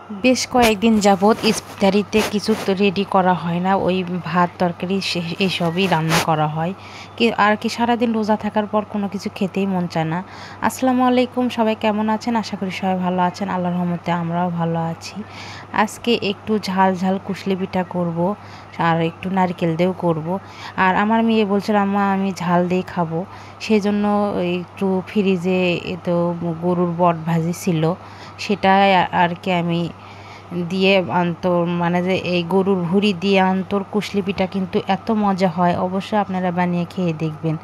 বেশ কয়েকদিন যাবৎ ইফতারিতে কিছু তো রেডি করা হয় না, ওই ভাত তরকারি এইসবই রান্না করা হয় আর কি সারাদিন রোজা থাকার পর কোনো কিছু খেতেই মন চায় না। আসসালামু আলাইকুম, সবাই কেমন আছেন? আশা করি সবাই ভালো আছেন। আল্লাহর রহমতে আমরাও ভালো আছি। আজকে একটু ঝাল ঝাল কুশলি পিঠা করব আর একটু নারকেল দিয়েও করব। আর আমার মেয়ে বলছিল আম্মা আমি ঝাল দিয়ে খাবো, সেই জন্য একটু ফ্রিজে তো গরুর বট ভাজি ছিল, সেটাই আর কি আমি দিয়ে আন্তর মানে যে এই গরুর ভুঁড়ি দিয়ে আন্তর কুশলি পিঠা কিন্তু এত মজা হয়, অবশ্যই আপনারা বানিয়ে খেয়ে দেখবেন।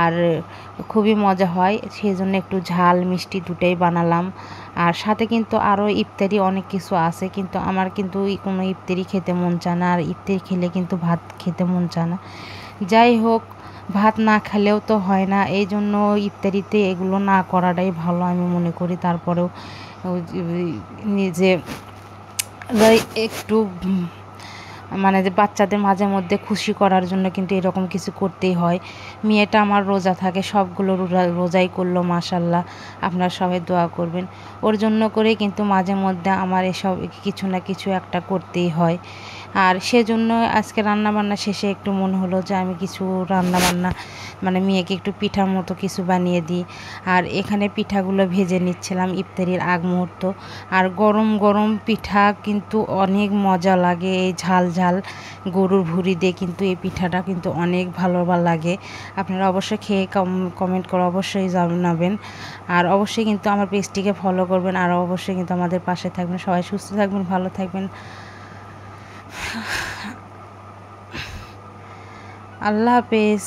আর খুবই মজা হয়, সেই জন্য একটু ঝাল মিষ্টি দুটোই বানালাম। আর সাথে কিন্তু আরও ইফতারি অনেক কিছু আছে, কিন্তু আমার কিন্তু কোনো ইফতারি খেতে মন চায় না, আর ইফতারি খেলে কিন্তু ভাত খেতে মন চায় না। যাই হোক, ভাত না খেলেও তো হয় না, এই জন্য ইফতারিতে এগুলো না করাটাই ভালো আমি মনে করি। তারপরেও নিজে একটু মানে যে বাচ্চাদের মাঝে মধ্যে খুশি করার জন্য কিন্তু এরকম কিছু করতেই হয়। মেয়েটা আমার রোজা থাকে, সবগুলো রোজাই করলো মাশাল্লাহ। আপনারা সবাই দোয়া করবেন ওর জন্য করে, কিন্তু মাঝে মধ্যে আমার এসব কিছু না কিছু একটা করতেই হয়। আর সেজন্য আজকে রান্নাবান্না শেষে একটু মনে হলো যে আমি কিছু রান্নাবান্না মানে মেয়েকে একটু পিঠার মতো কিছু বানিয়ে দিই। আর এখানে পিঠাগুলো ভেজে নিচ্ছিলাম ইফতারির আগ মুহূর্ত। আর গরম গরম পিঠা কিন্তু অনেক মজা লাগে, এই ঝাল ঝাল গরুর ভুঁড়ি দিয়ে কিন্তু এই পিঠাটা কিন্তু অনেক ভালো লাগে। আপনারা অবশ্যই খেয়ে কমেন্ট করে অবশ্যই জানাবেন। আর অবশ্যই কিন্তু আমার পেজটিকে ফলো করবেন, আর অবশ্যই কিন্তু আমাদের পাশে থাকবেন। সবাই সুস্থ থাকবেন, ভালো থাকবেন। আল্লাহ হাফেজ।